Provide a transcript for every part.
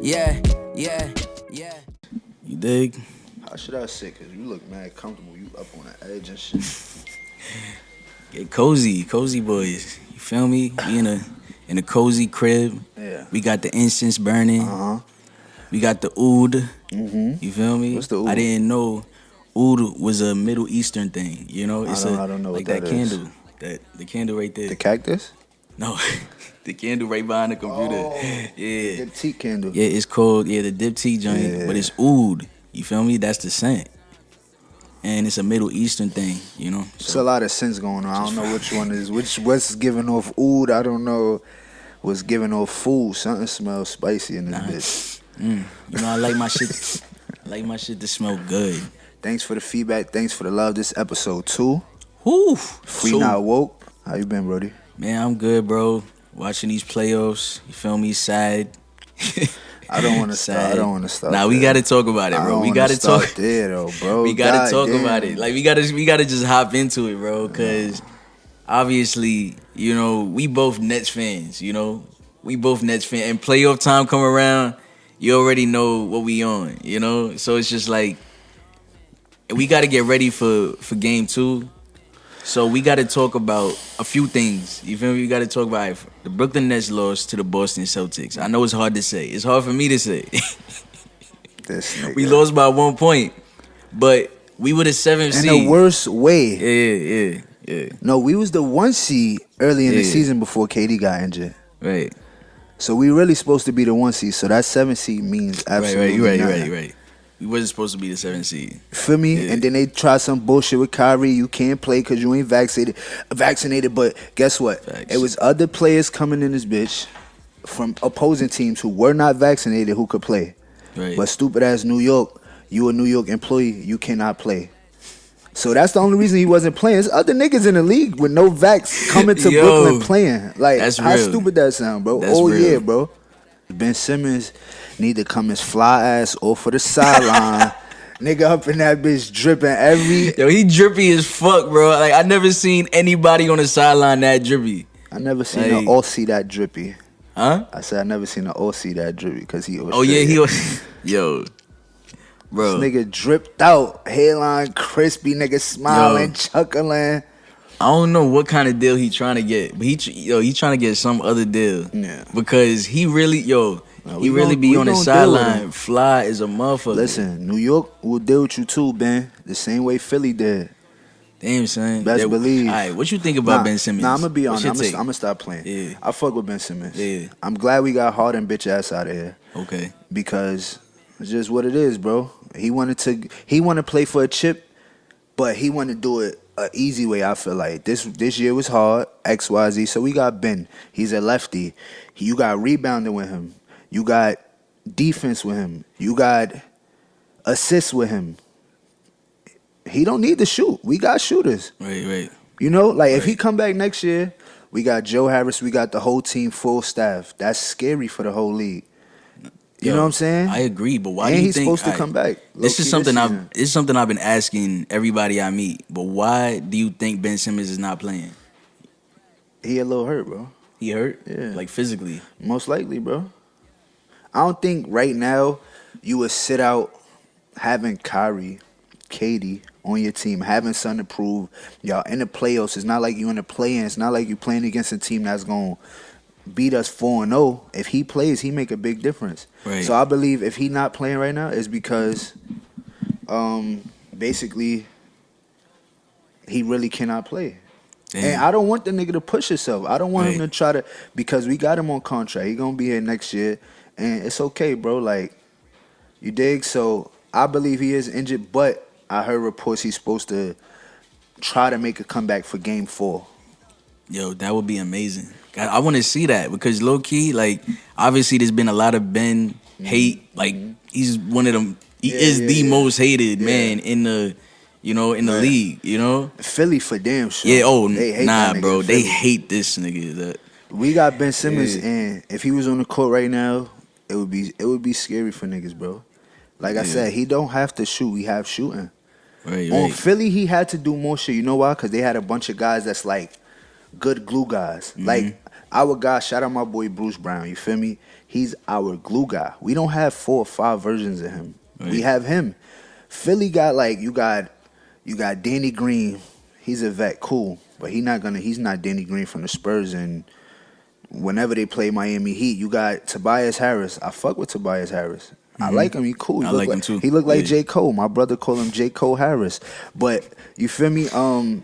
Yeah, yeah, yeah. You dig? How should I say? Cause you look mad comfortable. You up on the edge and shit. Get cozy boys. You feel me? We in a cozy crib. Yeah. We got the incense burning. We got the oud. You feel me? What's the oud? I didn't know oud was a Middle Eastern thing. You know, it's I don't know like what that is. candle, the candle right there. The cactus? No, the candle right behind the computer. Oh, Yeah, the diptyque candle. yeah, it's called the diptyque joint, Yeah. but it's oud. You feel me? That's the scent, and it's a Middle Eastern thing. You know, There's a lot of scents going on. I don't know which one is what's giving off oud. I don't know what's giving off food. Something smells spicy in this bitch. You know, I like my shit. I like my shit to smell good. Thanks for the feedback. Thanks for the love. This episode 2. Whoo, Free so, Not Woke. How you been, Brody? Man, I'm good, bro. Watching these playoffs. You feel me? Sad. I don't want to start. I don't want to start. Nah, we gotta talk about it, bro. We gotta talk there, though, bro. We gotta talk about it. Like we gotta just hop into it, bro. Cause obviously, you know, we both Nets fans. You know, we both Nets fans. And playoff time come around, you already know what we on. You know, so it's just like we gotta get ready for game 2. So we got to talk about a few things. You feel me? We got to talk about the Brooklyn Nets lost to the Boston Celtics. I know it's hard to say. It's hard for me to say. This nigga. We lost by 1 point, but we were the 7th seed. In the worst way. Yeah. No, we was the 1 seed early in the season before KD got injured. Right. So we really supposed to be the 1 seed. So that 7th seed means absolutely Right. We wasn't supposed to be the 7th seed. Feel me? Yeah. And then they try some bullshit with Kyrie. You can't play because you ain't vaccinated. But guess what? Facts. It was other players coming in this bitch from opposing teams who were not vaccinated who could play. Right. But stupid ass New York, you a New York employee, you cannot play. So that's the only reason he wasn't playing. There's other niggas in the league with no vax coming to Brooklyn playing. Like, that's how real. stupid that sound, bro? That's real. Yeah, bro. Ben Simmons need to come his fly ass off for the sideline. Nigga up in that bitch dripping every... Yo, he drippy as fuck, bro. Like, I never seen anybody on the sideline that drippy. I never seen an Aussie that drippy. Huh? I said I never seen an Aussie that drippy because he was... Oh, yeah, he was... Yo... Bro. This nigga dripped out, hairline crispy, nigga smiling, chuckling. I don't know what kind of deal he trying to get, but he trying to get some other deal. Yeah. Because he really, he really be on the sideline. Fly is a motherfucker. Listen, New York will deal with you too, Ben. The same way Philly did. Damn, son. Best believe. All right, what you think about Ben Simmons? Nah, I'm gonna be honest. I'm What's your gonna stop playing. Yeah. I fuck with Ben Simmons. Yeah. I'm glad we got Harden bitch ass out of here. Okay. Because it's just what it is, bro. He wanted to play for a chip, but he wanted to do it an easy way. I feel like this year was hard, XYZ. So we got Ben. He's a lefty. You got rebounding with him. You got defense with him. You got assists with him. He don't need to shoot. We got shooters. Right. You know, like if he come back next year, we got Joe Harris. We got the whole team, full staff. That's scary for the whole league. You know what I'm saying? I agree, but why and do you he's think supposed to come back? This is something I've been asking everybody I meet. But why do you think Ben Simmons is not playing? He a little hurt, bro. He hurt? Yeah. Like physically? Most likely, bro. I don't think right now you would sit out having Kyrie, KD on your team, having something to prove. Y'all in the playoffs. It's not like you in the play-in. It's not like you playing against a team that's going to beat us 4-0. If he plays, he make a big difference. Right. So I believe if he not playing right now, it's because basically he really cannot play. Damn. And I don't want the nigga to push himself. I don't want him to try to, because we got him on contract. He gonna be here next year, and it's okay, bro. Like, you dig? So I believe he is injured, but I heard reports he's supposed to try to make a comeback for Game 4. Yo, that would be amazing. I want to see that because low key, like, obviously there's been a lot of Ben hate. Like, he's one of them. He is the most hated man in the, in the league. You know, Philly for damn sure. Yeah. Oh, they hate nah, that nigga bro. in They Philly. hate this nigga. We got Ben Simmons, and if he was on the court right now, it would be scary for niggas, bro. Like I said, he don't have to shoot. We have shooting. On Philly, he had to do more shit. You know why? Because they had a bunch of guys that's like good glue guys. Like Our guy, shout out my boy Bruce Brown. You feel me? He's our glue guy. We don't have 4 or 5 versions of him. We Right. have him. Philly got like you got Danny Green. He's a vet, cool, but he's not Danny Green from the Spurs. And whenever they play Miami Heat, you got Tobias Harris. I fuck with Tobias Harris. I like him. He cool. I like him too. He look like Yeah. J. Cole. My brother called him J. Cole Harris. But you feel me? Yo,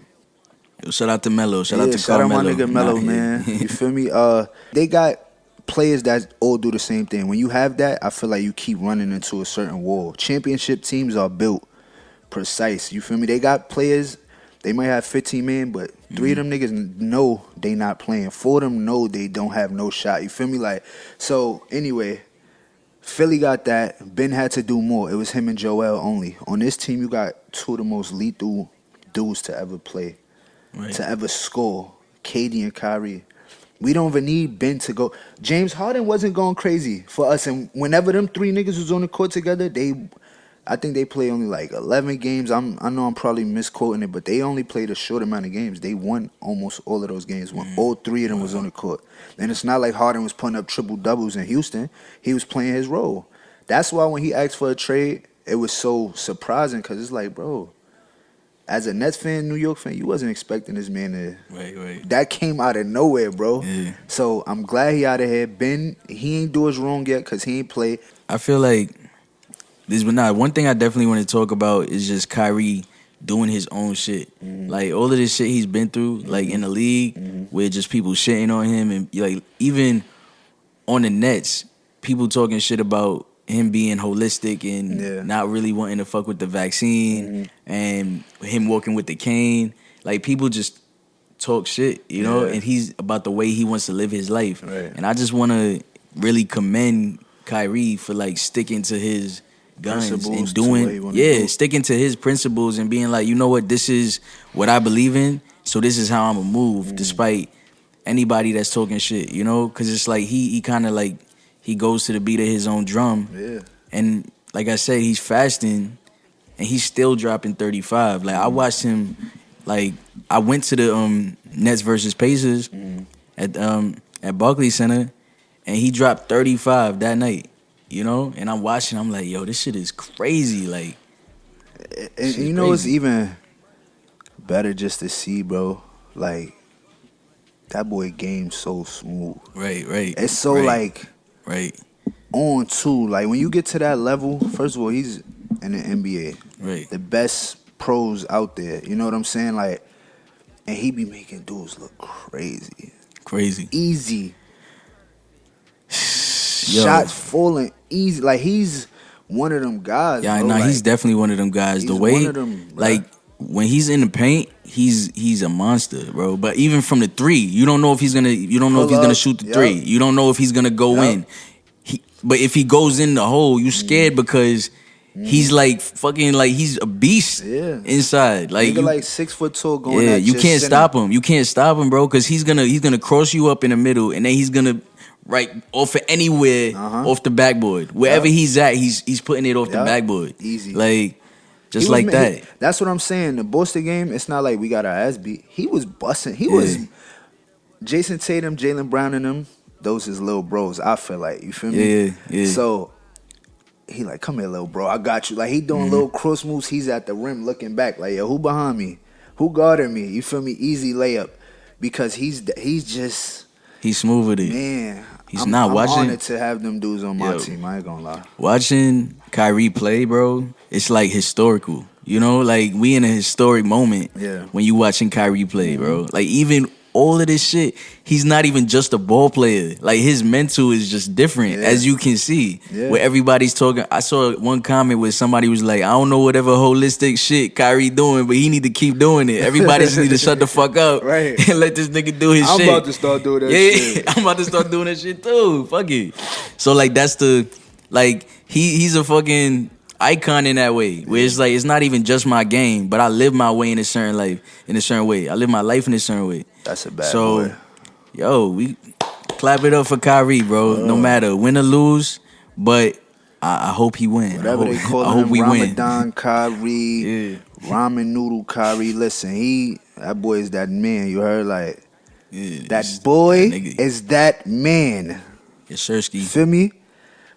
shout out to Melo. Shout out to shout out my Carmelo. nigga Melo, Nah, yeah. man. You feel me? They got players that all do the same thing. When you have that, I feel like you keep running into a certain wall. Championship teams are built precise. You feel me? They got players. They might have 15 men, but 3 of them niggas know they not playing. 4 of them know they don't have no shot. You feel me? Like, so anyway, Philly got that. Ben had to do more. It was him and Joel only. On this team, you got 2 of the most lethal dudes to ever play, Right. to ever score. KD and Kyrie. We don't even need Ben to go. James Harden wasn't going crazy for us, and whenever them 3 niggas was on the court together, I think they played only like 11 games. I know I'm probably misquoting it, but they only played a short amount of games. They won almost all of those games when all 3 of them was on the court. And it's not like Harden was putting up triple doubles in Houston. He was playing his role. That's why when he asked for a trade, it was so surprising because it's like, bro, as a Nets fan, New York fan, you wasn't expecting this man to. Right. That came out of nowhere, bro. Yeah. So I'm glad he out of here. Ben, he ain't do us wrong yet because he ain't play. I feel like one thing I definitely want to talk about is just Kyrie doing his own shit. Like all of this shit he's been through, like in the league, where just people shitting on him, and like even on the Nets, people talking shit about him being holistic and not really wanting to fuck with the vaccine, and him walking with the cane. Like people just talk shit, you know, and he's about the way he wants to live his life. Right. And I just want to really commend Kyrie for like sticking to his guns Principles and to what he doing wanna do. sticking to his principles and being like, you know what, this is what I believe in, so this is how I'm gonna move despite anybody that's talking shit, you know, because it's like he kind of like he goes to the beat of his own drum. Yeah. And like I said, he's fasting and he's still dropping 35. Like I watched him, like I went to the Nets versus Pacers at Barclays Center, and he dropped 35 that night. You know, and I'm watching. I'm like, yo, this shit is crazy. Like, And you know what's even better just to see, bro? Like, that boy game so smooth. right. It's so like right. on too. Like when you get to that level, first of all, he's in the NBA. Right. The best pros out there. You know what I'm saying? Like, and he be making dudes look crazy. Easy. Yo. Shots falling easy. Like he's one of them guys. Yeah, bro. no, Like, he's definitely one of them guys. The he's way, one of them, bro. like, when he's in the paint, he's a monster, bro. But even from the 3, you don't know if he's gonna shoot the 3. You don't know if he's gonna go in. But if he goes in the hole, you scared because he's like fucking like he's a beast inside. Like nigga you, like 6 foot tall going. yeah, at you your can't center. stop him. You can't stop him, bro, because he's gonna cross you up in the middle, and then he's gonna right off of anywhere off the backboard. Wherever he's at, he's putting it off the backboard. Easy. Like just He like was- that. That's what I'm saying. The Boston game, it's not like we got our ass beat. He was busting. He was Jason Tatum, Jalen Brown, and them. Those his little bros. I feel like, you feel me? Yeah. So he like, come here, little bro. I got you. Like he doing little cross moves. He's at the rim looking back. Like, yo, who behind me? Who guarded me? You feel me? Easy layup. Because he's just He's smooth with it. man. I'm I'm honored to have them dudes on my team. I ain't gonna lie. Watching Kyrie play, bro, it's like historical. You know, like we in a historic moment when you watching Kyrie play, bro. Like even all of this shit, he's not even just a ball player. Like his mental is just different, as you can see. Where everybody's talking. I saw one comment where somebody was like, I don't know whatever holistic shit Kyrie doing, but he need to keep doing it. Everybody just need to shut the fuck up and let this nigga do his shit. I'm about to start doing that shit. I'm about to start doing that shit too. Fuck it. So like that's the like he's a fucking icon in that way. Where it's like it's not even just my game, but I live my way in a certain way. I live my life in a certain way. That's a bad boy. Yo, we clap it up for Kyrie, bro. No matter win or lose, but I hope he win. Whatever they call him, Ramadan Kyrie, Ramen Noodle Kyrie. Listen, that boy is that man. You heard, like, Yeah, That boy that nigga. is that man. Yes, Sirski. Feel me?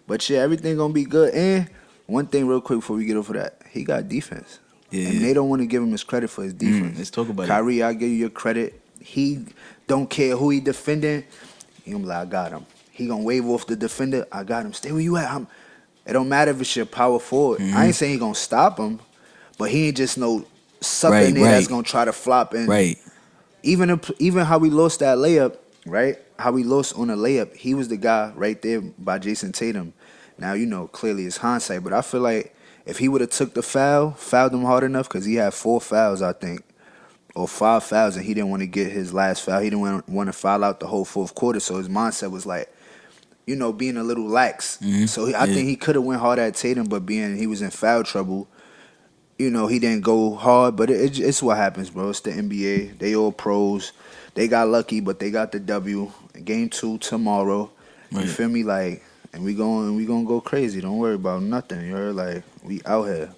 But yeah, everything gonna be good. And one thing real quick before we get over that, he got defense. And Yeah. they don't want to give him his credit for his defense. Let's talk about it. Kyrie, I give you your credit. He don't care who he defending. He gonna be like, I got him. He gonna wave off the defender. I got him. Stay where you at. It don't matter if it's your power forward. I ain't saying he gonna stop him, but he ain't just no sucker in there that's gonna try to flop. And even how we lost that layup, right? How we lost on a layup, he was the guy right there by Jason Tatum. Now, clearly it's hindsight, but I feel like if he would have took the fouled him hard enough, because he had 4 fouls, I think, or 5 fouls, and he didn't want to get his last foul. He didn't want to foul out the whole fourth quarter, so his mindset was like, being a little lax. So I think he could have went hard at Tatum, but being he was in foul trouble, he didn't go hard. But it's what happens, bro. It's the NBA. They all pros. They got lucky, but they got the W. Game 2 tomorrow. Right. You feel me? And we gonna go crazy. Don't worry about nothing. You heard? We out here.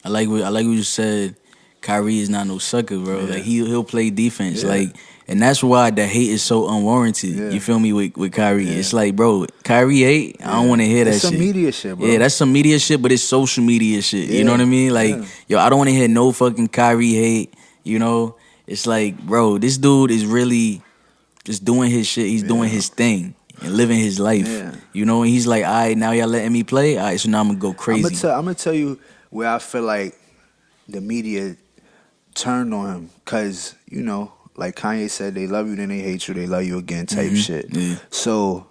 I like what you said. Kyrie is not no sucker, bro. Yeah. He'll play defense. Yeah. And that's why the hate is so unwarranted. Yeah. You feel me with Kyrie? Yeah. It's like, bro, Kyrie hate. I don't want to hear that shit. That's some media shit, bro. Yeah, that's some media shit, but it's social media shit. Yeah. You know what I mean? Yo, I don't want to hear no fucking Kyrie hate. It's like, bro, this dude is really just doing his shit. He's doing his thing and living his life. Yeah. And he's like, all right, now y'all letting me play? All right, so now I'm going to go crazy. I'm going to tell you where I feel like the media turned on him. Because, like Kanye said, they love you, then they hate you, they love you again type shit. Yeah. So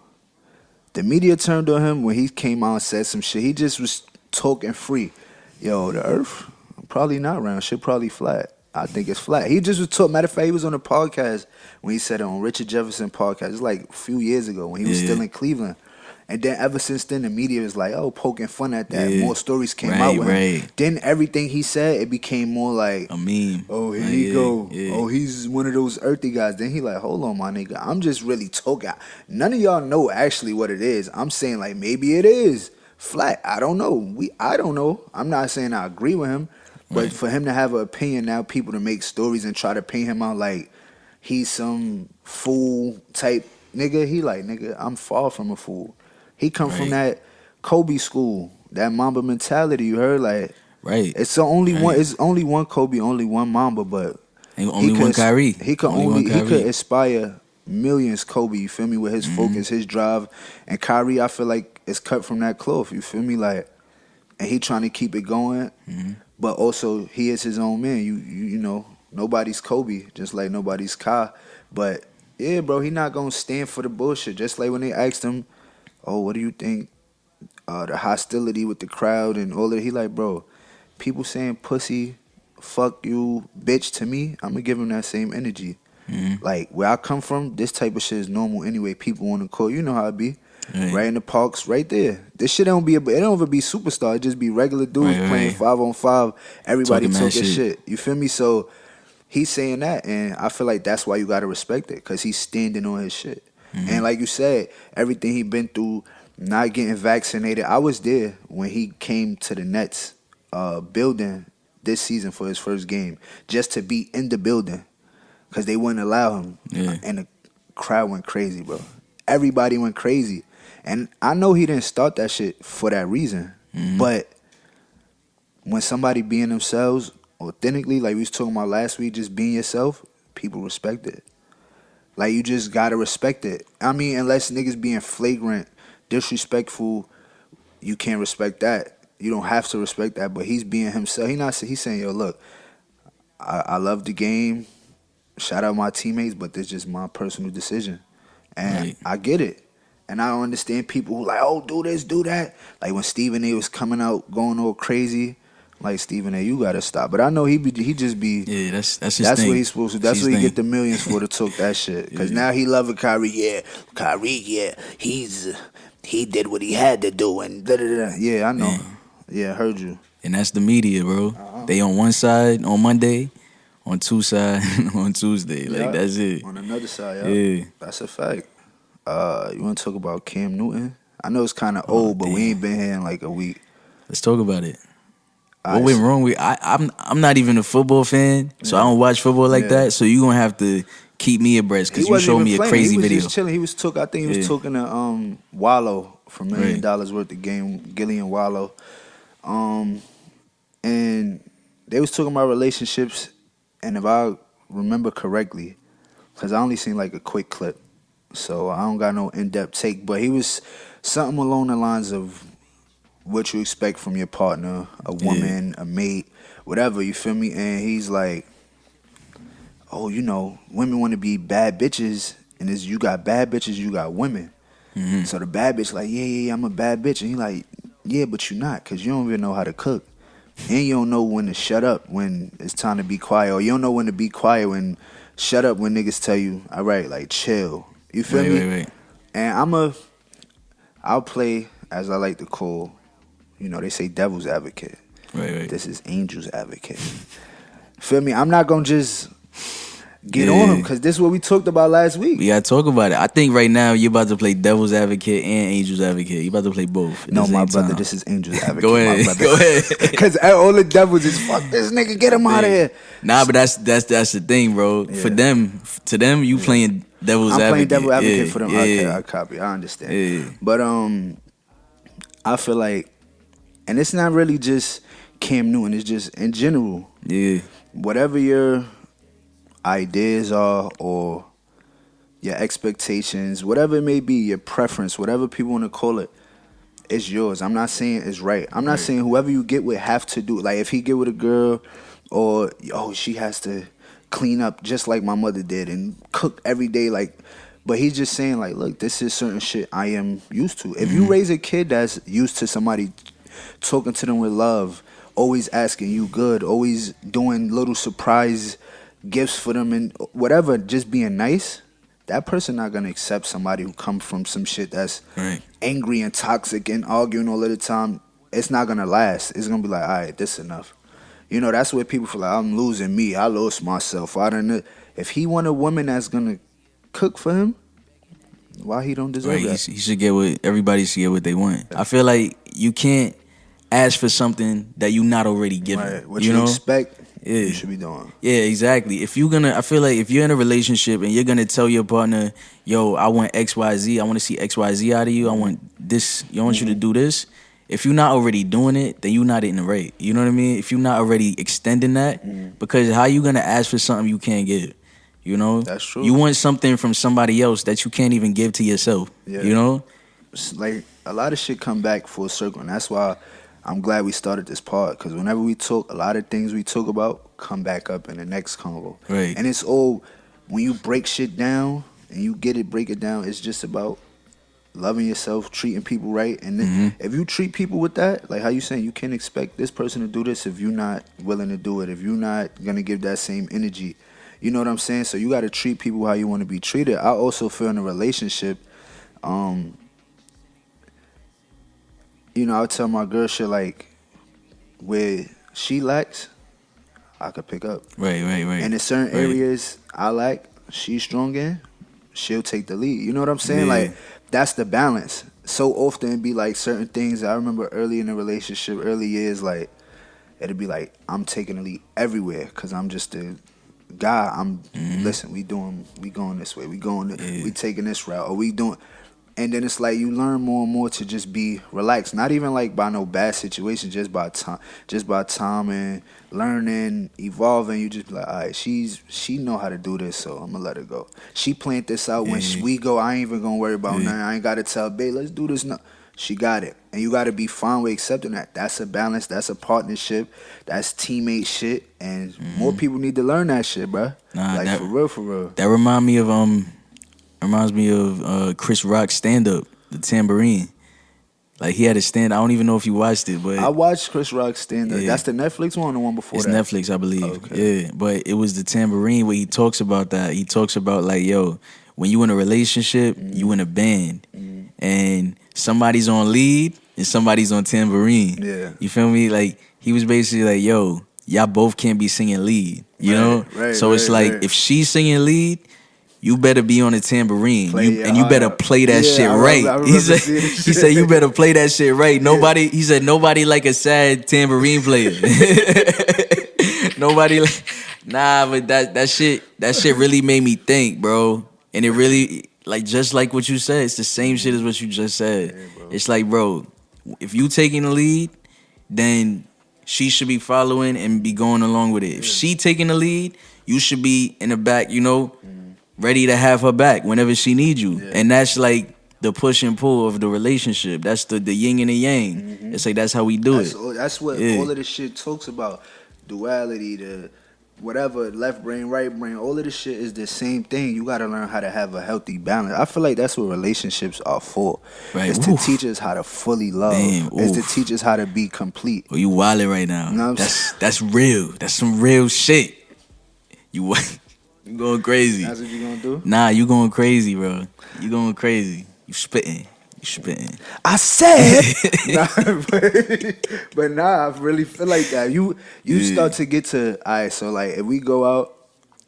the media turned on him when he came out and said some shit. He just was talking free. Yo, the earth probably not round. Shit probably flat. I think it's flat. He just was talking. Matter of fact, he was on a podcast when he said it on Richard Jefferson podcast. It's like a few years ago when he was still in Cleveland. And then ever since then, the media was like, oh, poking fun at that. More stories came out with him. Then everything he said, it became more like a meme. Oh, here he go. Yeah. Oh, he's one of those earthy guys. Then he like, hold on, my nigga. I'm just really talking. None of y'all know actually what it is. I'm saying like maybe it is flat. I don't know. I don't know. I'm not saying I agree with him. But for him to have an opinion now, people to make stories and try to paint him out like he's some fool type nigga, he like, nigga, I'm far from a fool. He come from that Kobe school, that Mamba mentality, you heard? It's only one. It's only one Kobe, only one Mamba, but only one Kyrie. He could inspire millions. Kobe, you feel me? With his focus, his drive, and Kyrie, I feel like it's cut from that cloth. You feel me? And he trying to keep it going, but also he is his own man. You know, nobody's Kobe, just like nobody's Kai. But yeah, bro, he not gonna stand for the bullshit. Just like when they asked him, oh, what do you think? The hostility with the crowd and all that. He like, bro, people saying pussy, fuck you, bitch to me, I'm gonna give him that same energy. Like where I come from, this type of shit is normal anyway. People want to call, you know how it be. Right in the parks, right there. This shit don't ever be superstar. It just be regular dudes playing 5-on-5. Everybody talking shit. You feel me? So he's saying that, and I feel like that's why you gotta respect it, cause he's standing on his shit. And like you said, everything he been through, not getting vaccinated. I was there when he came to the Nets building this season for his first game, just to be in the building, cause they wouldn't allow him, and the crowd went crazy, bro. Everybody went crazy. And I know he didn't start that shit for that reason. But when somebody being themselves authentically, like we was talking about last week, just being yourself, people respect it. Like you just gotta respect it. I mean, unless niggas being flagrant, disrespectful, you can't respect that. You don't have to respect that. But he's being himself. He's saying, yo, look, I love the game. Shout out my teammates, but this is just my personal decision. And I get it. And I don't understand people who like, oh, do this, do that. Like when Stephen A was coming out going all crazy, like Stephen A, you gotta stop. But I know he just be that's his that's thing. What he's supposed to. That's what he get the millions for to talk that shit. Because now he loving Kyrie. Yeah, Kyrie. Yeah, he did what he had to do and da da da. Yeah, I know. Yeah, I heard you. And that's the media, bro. They on one side on Monday, on two side on Tuesday. Like that's it. On another side, yeah, that's a fact. You want to talk about Cam Newton? I know it's kind of old, but we ain't been here in like a week. Let's talk about it. What went wrong with I'm not even a football fan, so I don't watch football like that. So you gonna have to keep me abreast because you showed me a crazy video. He was just chilling. He was I think he was talking to Wallow for $1 million worth of game, Gillian Wallow, and they was talking about relationships. And if I remember correctly, because I only seen like a quick clip, so I don't got no in-depth take. But he was something along the lines of what you expect from your partner, a woman, a mate, whatever, you feel me? And he's like, oh, you know, women want to be bad bitches, and you got bad bitches, you got women. Mm-hmm. So the bad bitch like, yeah, I'm a bad bitch. And he like, yeah, but you not, because you don't even know how to cook. And you don't know when to shut up when it's time to be quiet, or you don't know when to be quiet when shut up when niggas tell you, all right, like chill. You feel me? Right. And I'll play, as I like to call, you know, they say devil's advocate. Right. This is angel's advocate. Feel me? I'm not going to just get on him because this is what we talked about last week. We got to talk about it. I think right now you're about to play devil's advocate and angel's advocate. You're about to play both. No, my brother, this is angel's advocate. Go ahead. Because all the devils is, fuck this nigga, get him out of here. Nah, but that's the thing, bro. Yeah. To them, you playing devil's advocate. I'm playing devil's advocate for them. Okay, I copy. I understand. Yeah. But I feel like, and it's not really just Cam Newton, it's just in general. Yeah. Whatever your ideas are or your expectations, whatever it may be, your preference, whatever people want to call it, it's yours. I'm not saying it's right. I'm not saying whoever you get with have to do it. Like if he get with a girl or, she has to clean up just like my mother did and cook every day, like, but he's just saying like, look, this is certain shit I am used to. If you raise a kid that's used to somebody talking to them with love, always asking you good, always doing little surprise gifts for them and whatever, just being nice, that person not gonna accept somebody who come from some shit that's angry and toxic and arguing all of the time. It's not gonna last. It's gonna be like, all right, this is enough. You know, that's where people feel like, I'm losing me. I lost myself. I don't know. If he want a woman that's gonna cook for him, why he don't deserve that? He should get everybody should get what they want. I feel like you can't ask for something that you not already given. Right. What you expect, you should be doing. Yeah, exactly. I feel like if you're in a relationship and you're gonna tell your partner, yo, I want XYZ, I want to see XYZ out of you, I want this, I want you to do this. If you're not already doing it, then you're not in the right. You know what I mean? If you're not already extending that, because how you gonna ask for something you can't give? You know? That's true. You want something from somebody else that you can't even give to yourself. Yeah. You know? It's like a lot of shit come back full circle, and that's why I'm glad we started this part, because whenever we talk, a lot of things we talk about come back up in the next convo. Right. And it's all, when you break shit down and you break it down, it's just about loving yourself, treating people right. And then if you treat people with that, like how you saying, you can't expect this person to do this if you're not willing to do it, if you're not going to give that same energy. You know what I'm saying? So you got to treat people how you want to be treated. I also feel in a relationship, you know, I'll tell my girl shit like, where she lacks, I could pick up. Right. And in certain areas I lack, she's strong in, she'll take the lead. You know what I'm saying? Yeah. Like, that's the balance. So often it'd be like certain things. I remember early in the relationship, early years, like, it'd be like, I'm taking the lead everywhere because I'm just a guy. Listen, we going this way. We taking this route. Or we doing... And then it's like you learn more and more to just be relaxed. Not even like by no bad situation, just by time and learning, evolving. You just be like, all right, she know how to do this, so I'm gonna let her go. She planned this out. When we go, I ain't even gonna worry about nothing. I ain't gotta tell babe, let's do this now. She got it. And you gotta be fine with accepting that. That's a balance, that's a partnership, that's teammate shit. And more people need to learn that shit, bro. Like for real. That reminds me of Chris Rock's stand-up, The Tambourine. Like, he had a stand. I don't even know if you watched it, but... I watched Chris Rock's stand-up. Yeah. That's the Netflix one or the one before it's that? It's Netflix, I believe. Okay. Yeah, but it was The Tambourine where he talks about that. He talks about, like, yo, when you in a relationship, you in a band. And somebody's on lead and somebody's on tambourine. Yeah. You feel me? Like, he was basically like, yo, y'all both can't be singing lead. You know? Right, so it's like, if she's singing lead... you better be on a tambourine. You better play that shit right. I He said, he said you better play that shit right. Nobody, he said, nobody like a sad tambourine player. Nobody like, nah, but that shit really made me think, bro. And it really, like, just like what you said, it's the same shit as what you just said. Yeah, It's like, bro, if you taking the lead, then she should be following and be going along with it. If she taking the lead, you should be in the back, ready to have her back whenever she needs you. Yeah. And that's like the push and pull of the relationship. That's the yin and the yang. It's like that's how we do it. That's what all of this shit talks about. Duality, the whatever, left brain, right brain, all of this shit is the same thing. You gotta learn how to have a healthy balance. I feel like that's what relationships are for. Right. It's to teach us how to fully love. It's to teach us how to be complete. Oh, you wildin' right now. You know that's real. That's some real shit. You going crazy. That's what you gonna do? Nah, you going crazy, bro. You going crazy. You spitting. I said, but nah, I really feel like that. You start to get to, all right, so like if we go out,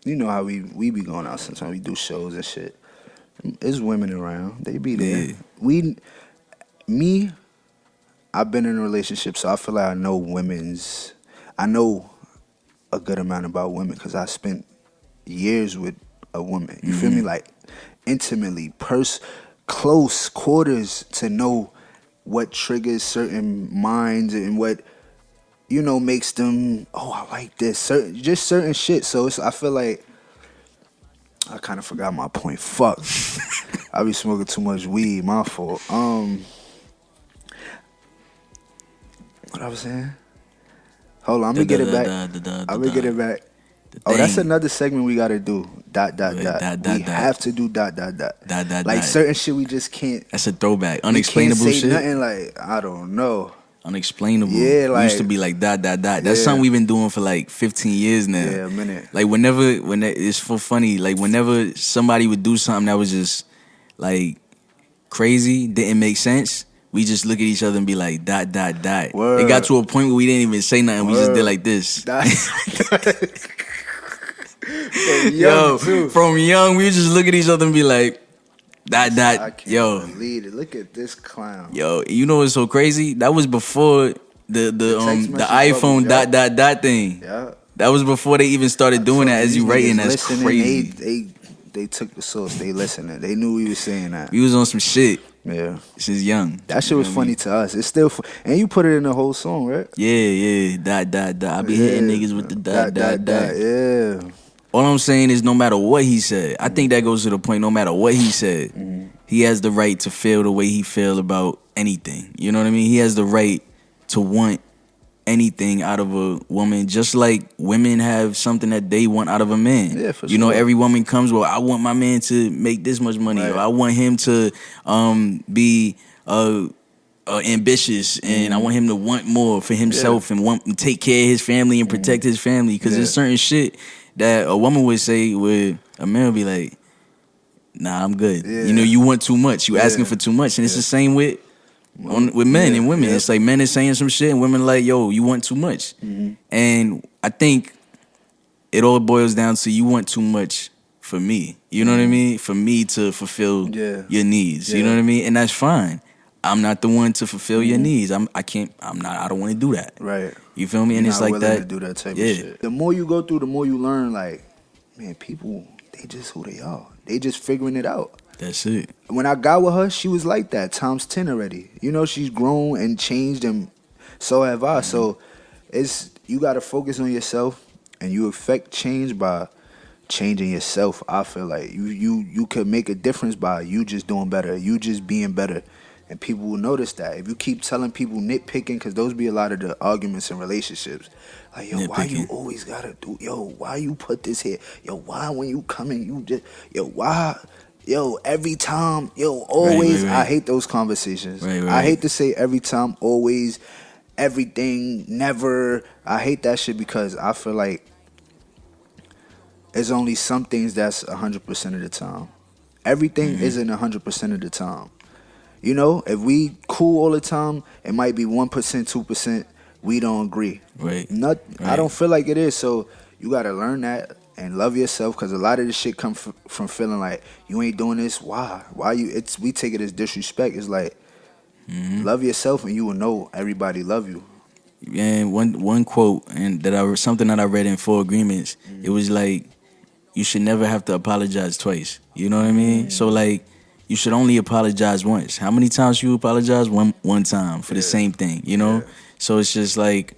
you know how we be going out sometimes. We do shows and shit. There's women around. They be there. Yeah. I've been in a relationship, so I feel like I know a good amount about women because I spent years with a woman. You feel me? Like intimately, close quarters to know what triggers certain minds and what makes them. Oh, I like this. Certain shit. So I feel like I kind of forgot my point. Fuck, I be smoking too much weed. My fault. What I was saying? Hold on, I'm gonna get it back. I'm gonna get it back. Oh, that's another segment we gotta do. ... We have to do ... Like certain shit we just can't. That's a throwback. Unexplainable shit. Nothing like I don't know. Unexplainable. Yeah, like we used to be like ... That's something we've been doing for like 15 years now. Yeah, a minute. Like it's so funny. Like whenever somebody would do something that was just like crazy, didn't make sense, we just look at each other and be like ... Word. It got to a point where we didn't even say nothing. Word. We just did like this. From young, we just look at each other and be like, I can't believe it. Look at this clown. Yo, you know what's so crazy? That was before the iPhone ... thing. Yeah. That was before they even started doing that as you writing. That's crazy. They took the source. They listening. They knew we was saying that. We was on some shit. Yeah. This is young. That shit was funny to us. It's still and you put it in the whole song, right? Yeah. ... I be hitting niggas with the ... Yeah. All I'm saying is no matter what he said, I think that goes to the point, no matter what he said, he has the right to feel the way he feel about anything. You know what I mean? He has the right to want anything out of a woman, just like women have something that they want out of a man. Yeah, for you know, sure. every woman comes, well, I want my man to make this much money, right. or I want him to be ambitious, and I want him to want more for himself and want to take care of his family and protect his family, because there's certain shit that a woman would say where a man would be like, nah, I'm good. Yeah. You know, you want too much. You asking for too much. And it's the same with men and women. It's like men is saying some shit and women like, yo, you want too much. And I think it all boils down to you want too much for me. You know what I mean? For me to fulfill your needs. You know what I mean? And that's fine. I'm not the one to fulfill your needs. I don't want to do that. Right. You feel me? And it's like that. To do that type of shit. The more you go through, the more you learn. Like, man, people, they just who they are. They just figuring it out. That's it. When I got with her, she was like that, times 10 already. You know, she's grown and changed, and so have I. So you got to focus on yourself, and you affect change by changing yourself. I feel like you could make a difference by you just doing better, you just being better. And people will notice that. If you keep telling people nitpicking, because those be a lot of the arguments in relationships. Like, yo, why you always gotta do, yo, why you put this here? Yo, why when you come in, you just, yo, why? Yo, every time, yo, always. Right. I hate those conversations. Right. I hate to say every time, always, everything, never. I hate that shit because I feel like there's only some things that's 100% of the time. Everything isn't 100% of the time. You know, if we cool all the time, it might be 1%, 2%. We don't agree. Right. I don't feel like it is. So you got to learn that. and love yourself, because a lot of this shit come from feeling like you ain't doing this. Why you? It's we take it as disrespect. It's like love yourself, and you will know everybody love you. And one quote and something that I read in Four Agreements. It was like you should never have to apologize twice. You know what I mean? So like you should only apologize once. How many times you apologize? One time for the same thing. You know? Yeah. So it's just like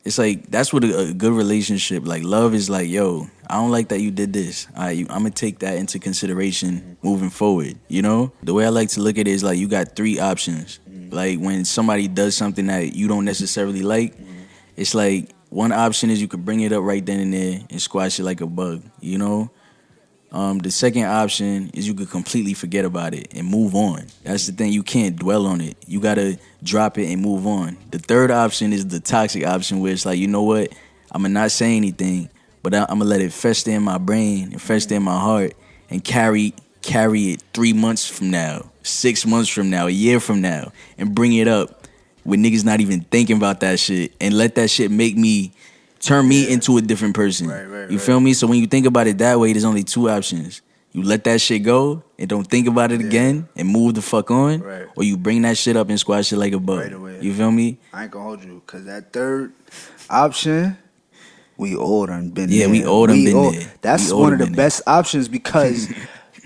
it's like that's what a good relationship, like love, is like. Yo, I don't like that you did this. I'm gonna take that into consideration moving forward. You know, the way I like to look at it is like you got three options. Like when somebody does something that you don't necessarily like, it's like one option is you could bring it up right then and there and squash it like a bug. You know, the second option is you could completely forget about it and move on. That's the thing. You can't dwell on it. You gotta drop it and move on. The third option is the toxic option, where it's like, you know what? I'm gonna not say anything, but I'm gonna let it fester in my brain and fester in my heart and carry it 3 months from now, 6 months from now, a year from now, and bring it up when niggas not even thinking about that shit, and let that shit turn me into a different person. You feel me? So when you think about it that way, there's only two options. You let that shit go and don't think about it again and move the fuck on, or you bring that shit up and squash it like a bug. Right away. You feel me? I ain't gonna hold you, cause that third option, we all done been there. Yeah, we all done been there. That's one of the best options, because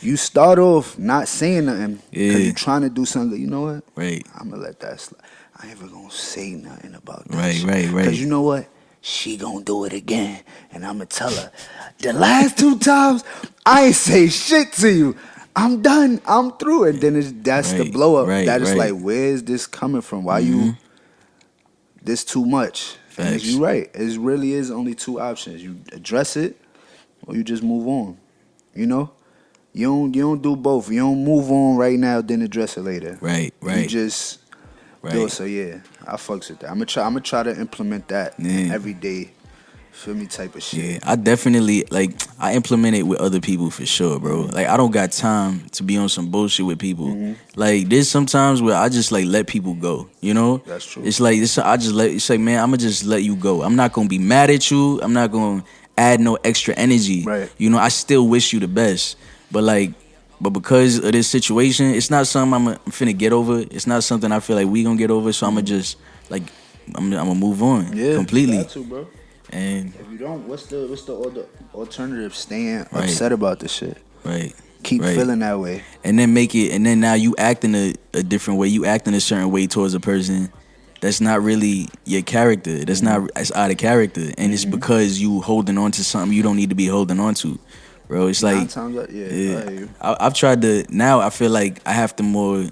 you start off not saying nothing because you're trying to do something. You know what? Right. I'm gonna let that slide. I ain't even gonna say nothing about that. Right. Because you know what? She gonna do it again, and I'm gonna tell her the last two times I ain't say shit to you. I'm done. I'm through. And then that's the blow up. That is like, where is this coming from? Why you this too much? And you right. It really is only two options. You address it, or you just move on. You know, you don't do both. You don't move on right now, then address it later. Right. You just do it. So yeah, I fucks with that. I'm gonna try to implement that every day. Feel me, type of shit. Yeah, I definitely I implement it with other people for sure, bro. Like I don't got time to be on some bullshit with people. Like there's sometimes where I just like let people go. You know, that's true. It's like it's like, man, I'm gonna just let you go. I'm not gonna be mad at you. I'm not gonna add no extra energy. Right. You know, I still wish you the best, but because of this situation, it's not something I'm finna get over. It's not something I feel like we gonna get over. So I'm gonna just I'm gonna move on completely. Got to, bro. And if you don't, what's the alternative? Staying upset about the shit. Right. Keep feeling that way. And then now you act in a different way. You act in a certain way towards a person that's not really your character. That's it's out of character. And it's because you holding on to something you don't need to be holding on to. Bro, it's like I've tried to, now I feel like I have to more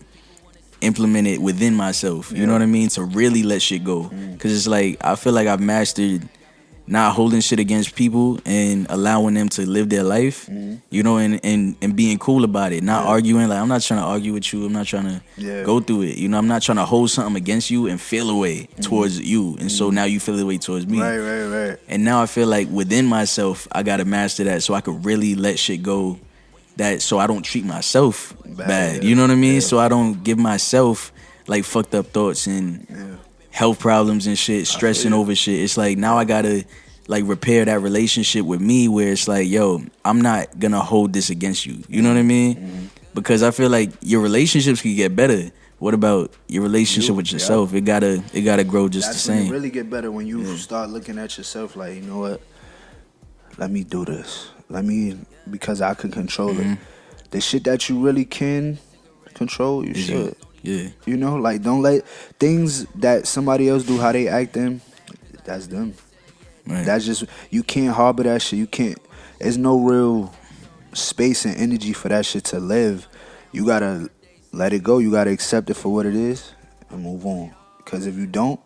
implement it within myself. You know what I mean? To really let shit go. Cause it's like I feel like I've mastered not holding shit against people and allowing them to live their life, you know, and being cool about it. Not arguing. Like, I'm not trying to argue with you. I'm not trying to go through it. You know, I'm not trying to hold something against you and feel away towards you. And so now you feel away towards me. Right. And now I feel like within myself, I got to master that so I could really let shit go, so I don't treat myself bad. You know what I mean? So I don't give myself like fucked up thoughts and health problems and shit, stressing over shit. It's like now I gotta like repair that relationship with me, where it's like, yo, I'm not gonna hold this against you. You know what I mean? Because I feel like your relationships can get better. What about your relationship with yourself? It gotta grow just the same. When it really get better when you start looking at yourself like, you know what? Let me do this. Because I can control it. The shit that you really can control, you should. Yeah. You know, like don't let things that somebody else do how they act them. That's them. Right. That's just, you can't harbor that shit. You can't. There's no real space and energy for that shit to live. You gotta let it go. You gotta accept it for what it is and move on. Because if you don't,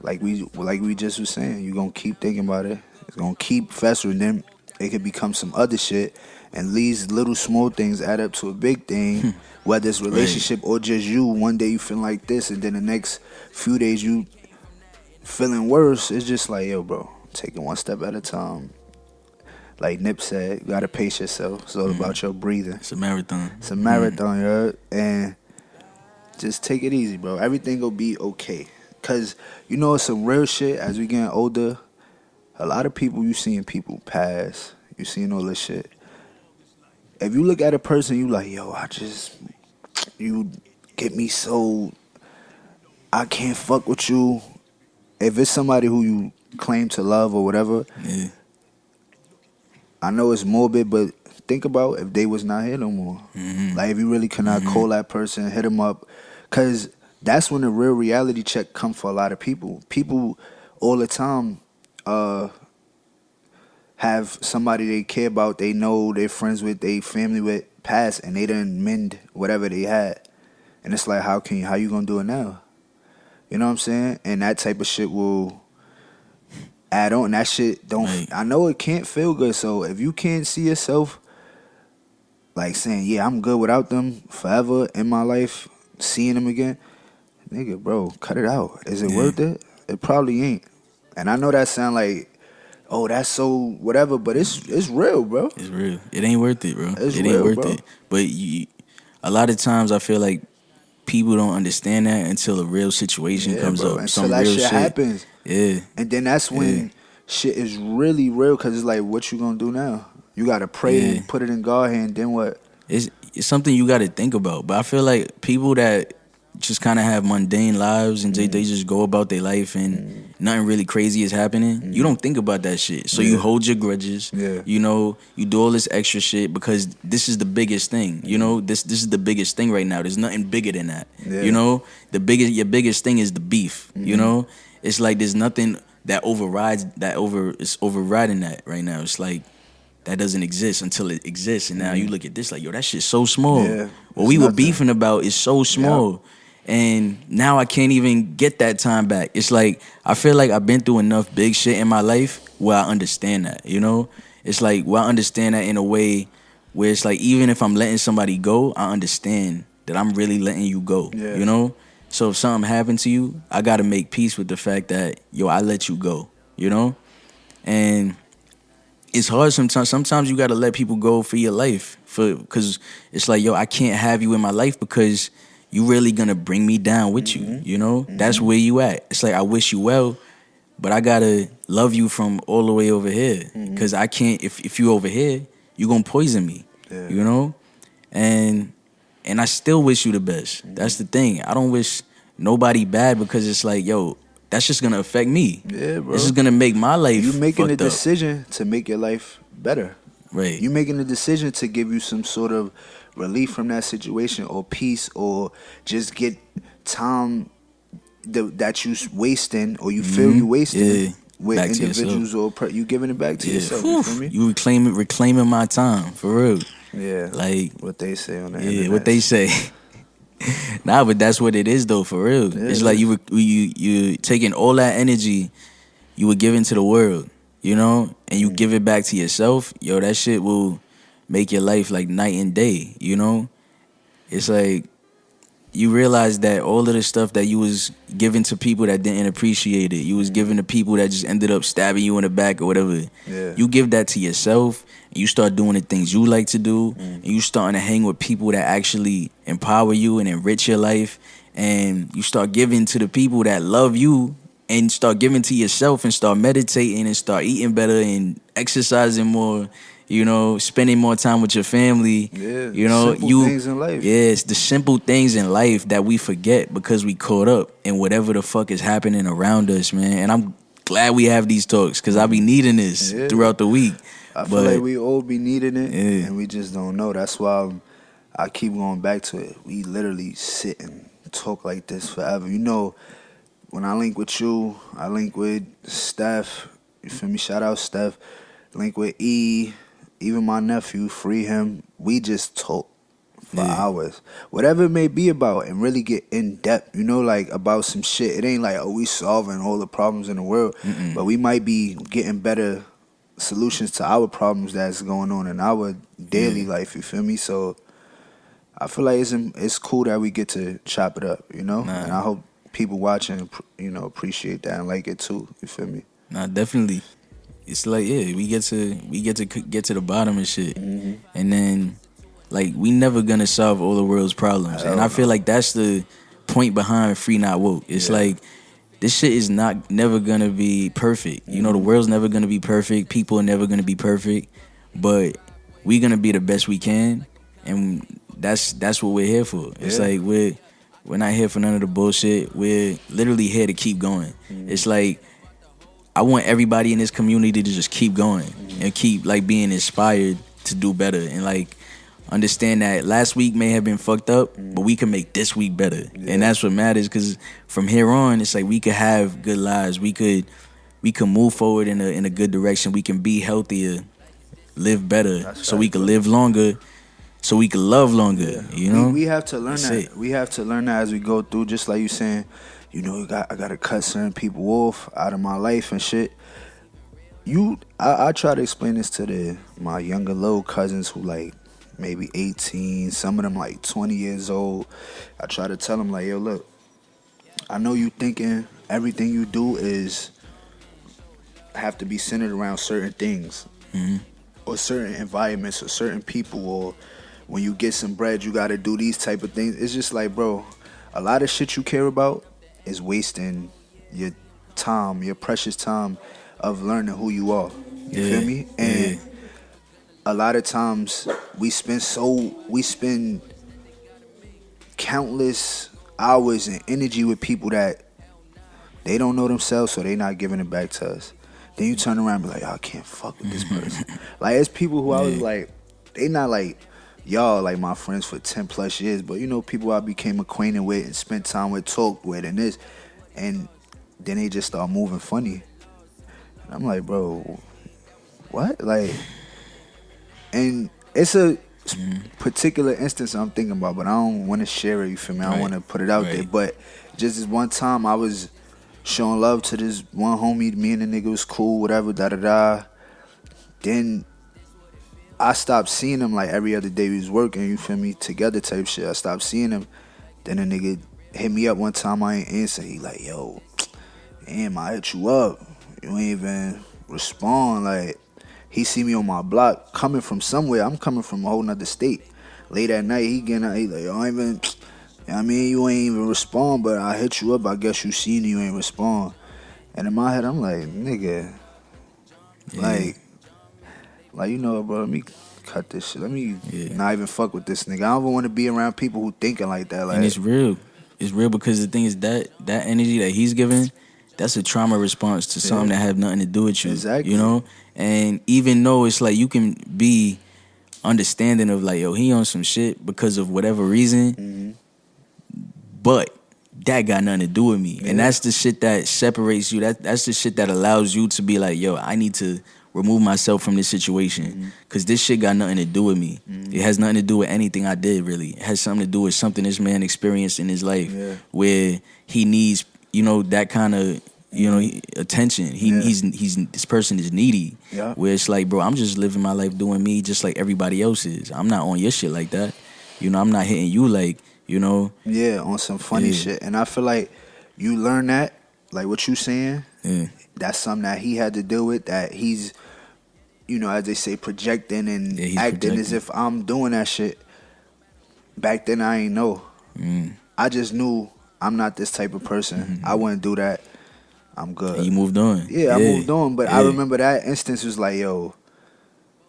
like we just was saying, you gonna keep thinking about it. It's gonna keep festering. Then it could become some other shit. And these little small things add up to a big thing, whether it's relationship or just you. One day you feel like this, and then the next few days you feeling worse. It's just like, yo, bro, take it one step at a time. Like Nip said, you gotta pace yourself. It's all about your breathing. It's a marathon. It's a marathon, you heard? And just take it easy, bro. Everything will be okay. Cause you know it's some real shit as we getting older. A lot of people, you seeing people pass, you seeing all this shit. If you look at a person, you like, yo, you get me so, I can't fuck with you. If it's somebody who you claim to love or whatever, Yeah. I know it's morbid, but think about if they was not here no more. Like if you really cannot call that person, hit them up, cause that's when the real reality check come for a lot of people. People all the time have somebody they care about, they know they're friends with, they family with, pass, and they didn't mend whatever they had, and it's like how you gonna do it now? You know what I'm saying? And that type of shit will add on. That shit don't. Right. I know it can't feel good. So if you can't see yourself like saying, "Yeah, I'm good without them forever in my life," seeing them again, nigga, bro, cut it out. Is it worth it? It probably ain't. And I know that sound like, oh, that's so whatever, but it's real, bro. It's real. It ain't worth it, bro. It's It real, ain't worth bro. it. But a lot of times I feel like people don't understand that until a real situation Yeah, comes bro. up. Until Some that real shit happens. Yeah. And then that's when shit is really real, because it's like, what you gonna do now? You gotta pray Yeah. and put it in God's hand. Then what? It's something you got to think about. But I feel like people that just kind of have mundane lives and they just go about their life and nothing really crazy is happening. You don't think about that shit. So you Yeah. hold your grudges. Yeah. You know, you do all this extra shit because this is the biggest thing. You know, this is the biggest thing right now. There's nothing bigger than that. Yeah. You know, your biggest thing is the beef. You know, it's like there's nothing that is overriding that right now. It's like that doesn't exist until it exists. And now you look at this like, yo, that shit's so small. Yeah, What it's we were nothing. beefing about is so small. And now I can't even get that time back. It's like, I feel like I've been through enough big shit in my life where I understand that, you know? It's like, where I understand that in a way where it's like, even if I'm letting somebody go, I understand that I'm really letting you go, Yeah. you know? So if something happened to you, I got to make peace with the fact that, yo, I let you go, you know? And it's hard sometimes. Sometimes you gotta let people go for your life, because it's like, yo, I can't have you in my life because you really gonna bring me down with you. You know, that's where you at. It's like, I wish you well, but I gotta love you from all the way over here, because I can't. If you over here, you gonna poison me. Yeah. You know, and I still wish you the best. That's the thing. I don't wish nobody bad, because it's like, yo, that's just gonna affect me. Yeah, bro. This is gonna make my life. You making a fucked up. decision to make your life better. Right. You making a decision to give you some sort of relief from that situation, or peace, or just get time that you wasting, or you feel you wasting Yeah. with Back to individuals, or you giving it back to yourself. You feel me? You reclaiming my time for real. Yeah. Like, What they say on the yeah, internet. what they say. Nah, but that's what it is though, for real. Yeah, It's it like is. you taking all that energy you were giving to the world, you know, and you give it back to yourself. Yo, that shit will make your life like night and day. You know, it's like you realize that all of the stuff that you was giving to people that didn't appreciate it, you was giving to people that just ended up stabbing you in the back or whatever. Yeah. You give that to yourself, and you start doing the things you like to do, and you starting to hang with people that actually empower you and enrich your life, and you start giving to the people that love you, and start giving to yourself, and start meditating, and start eating better and exercising more. You know, spending more time with your family. Yeah, You know, simple things in life. Yeah, it's the simple things in life that we forget because we caught up in whatever the fuck is happening around us, man. And I'm glad we have these talks, because I be needing this Yeah. throughout the week. I feel like we all be needing it, Yeah. and we just don't know. That's why I keep going back to it. We literally sit and talk like this forever. You know, when I link with you, I link with Steph. You feel me? Shout out Steph. Link with E. Even my nephew, free him. We just talk for hours, whatever it may be about, and really get in depth. You know, like about some shit. It ain't like, oh, we solving all the problems in the world, but we might be getting better solutions to our problems that's going on in our daily life. You feel me? So I feel like it's cool that we get to chop it up. You know, and I hope people watching, you know, appreciate that and like it too. You feel me? Nah, definitely. It's like, yeah, we get to get to the bottom of shit, and then like we never gonna solve all the world's problems, and I feel like that's the point behind Free Not Woke. It's like this shit is not never gonna be perfect. You know, the world's never gonna be perfect. People are never gonna be perfect, but we gonna be the best we can, and that's what we're here for. It's like we're not here for none of the bullshit. We're literally here to keep going. It's like I want everybody in this community to just keep going and keep like being inspired to do better and like understand that last week may have been fucked up, but we can make this week better. And that's what matters, because from here on, it's like we could have good lives. We could move forward in a good direction. We can be healthier, live better, we can live longer, so we can love longer. You know, we have to learn that. We have to learn that as we go through. Just like you saying, you know, I gotta cut certain people off out of my life and shit. I try to explain this to my younger little cousins who like maybe 18, some of them like 20 years old. I try to tell them like, yo, look, I know you thinking everything you do is have to be centered around certain things or certain environments or certain people, or when you get some bread you gotta do these type of things. It's just like, bro, a lot of shit you care about is wasting your time, your precious time of learning who you are. You feel me? And a lot of times we spend countless hours and energy with people that they don't know themselves, so they not giving it back to us. Then you turn around and be like, I can't fuck with this person. Like, it's people who I was like, they not like y'all like my friends for 10 plus years, but you know, people I became acquainted with and spent time with, talked with, and this, and then they just start moving funny. And I'm like, bro, what? Like, and it's a particular instance I'm thinking about, but I don't want to share it, you feel me? I don't want to put it out there. But just this one time I was showing love to this one homie, me and the nigga was cool, whatever, da-da-da. Then I stopped seeing him like every other day we was working, you feel me, together type shit. I stopped seeing him. Then the nigga hit me up one time, I ain't answer. He like, yo, damn, I hit you up. You ain't even respond. Like, he see me on my block coming from somewhere. I'm coming from a whole nother state. Late at night, he getting out, he like, yo, I ain't even, you know what I mean, you ain't even respond, but I hit you up, I guess you seen it, you ain't respond. And in my head, I'm like, nigga, like, you know, bro, let me cut this shit. Let me not even fuck with this nigga. I don't even want to be around people who thinking like that. Like, and it's real. It's real because the thing is that energy that he's giving, that's a trauma response to something that have nothing to do with you. Exactly. You know? And even though it's like you can be understanding of like, yo, he on some shit because of whatever reason, but that got nothing to do with me. And that's the shit that separates you. That's the shit that allows you to be like, yo, I need to remove myself from this situation because this shit got nothing to do with me. It has nothing to do with anything I did, really. It has something to do with something this man experienced in his life where he needs, you know, that kind of, you know, attention. He's this person is needy. Where it's like, bro, I'm just living my life doing me just like everybody else is. I'm not on your shit like that. You know, I'm not hitting you like, you know. Yeah, on some funny shit. And I feel like you learn that, like what you saying, that's something that he had to deal with, that he's, you know, as they say, projecting and acting as if I'm doing that shit. Back then, I ain't know. I just knew I'm not this type of person. I wouldn't do that. I'm good. And you moved on. Yeah, I moved on. But I remember that instance was like, yo,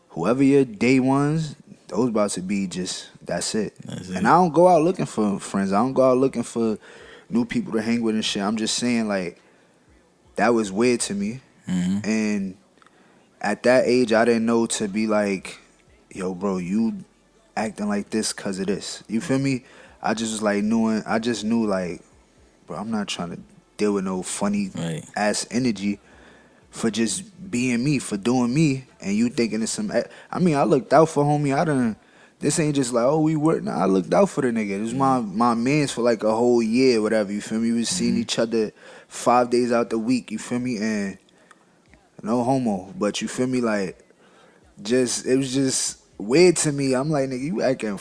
whoever your day ones, those about to be just, that's it. And I don't go out looking for friends. I don't go out looking for new people to hang with and shit. I'm just saying, like, that was weird to me. And at that age, I didn't know to be like, yo, bro, you acting like this because of this. You feel me? I just was like, I just knew, like, bro, I'm not trying to deal with no funny ass energy for just being me, for doing me, and you thinking it's some. I mean, I looked out for homie. This ain't just like, oh, we work. Nah, I looked out for the nigga. It was my mans for like a whole year, whatever. You feel me? We was seeing each other 5 days out the week. You feel me? And no homo, but you feel me? Like, it was just weird to me. I'm like, nigga, you acting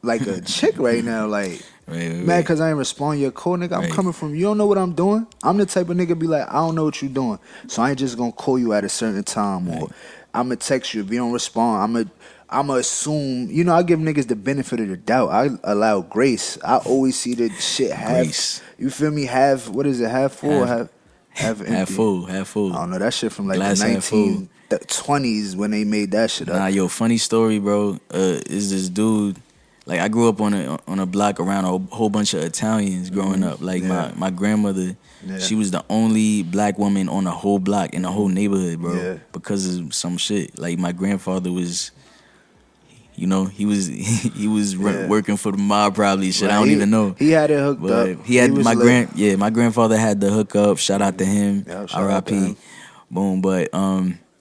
like a chick right now, like. Mad because I ain't respond your call, nigga. I'm coming from, you don't know what I'm doing. I'm the type of nigga be like, I don't know what you doing, so I ain't just gonna call you at a certain time, or I'm gonna text you. If you don't respond, I'ma assume, I give niggas the benefit of the doubt. I allow grace. I always see the shit half. Grace. You feel me? Half. What is it? Half full. Or half empty. Half full, half I full. don't know. That shit from like Glass the half full. 1920s when they made that shit up. Nah, yo, funny story, bro. Is this dude? Like, I grew up on a block around a whole bunch of Italians growing up. Like, my grandmother, she was the only black woman on the whole block in the whole neighborhood, bro. Yeah. Because of some shit. Like, my grandfather was, he was working for the mob probably. Shit, Right, I don't even know. He had it hooked But up. he had was my lit. my grandfather had the hookup. Shout out to him. Yeah, shout out to R.I.P. him. Boom. But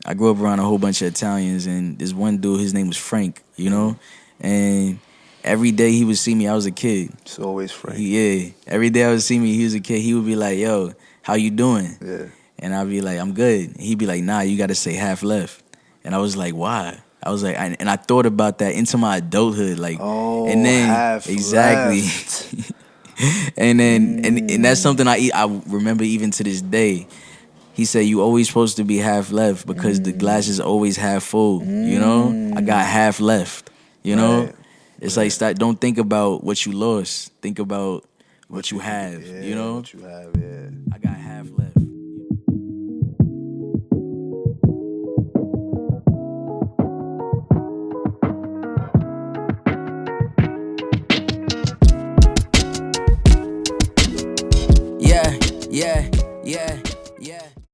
I grew up around a whole bunch of Italians, and this one dude, his name was Frank. And every day he would see me, I was a kid. It's always Frank. Every day I would see me, he was a kid. He would be like, "Yo, how you doing?" Yeah. And I'd be like, "I'm good." And he'd be like, "Nah, you got to say half left." And I was like, "Why?" I was like, and I thought about that into my adulthood, like, and then half exactly, left. and then and that's something I remember even to this day. He said, "You always supposed to be half left because the glass is always half full." I got half left. Right. It's like don't think about what you lost. Think about what you have. What you have, yeah. I got half left. Yeah, yeah, yeah.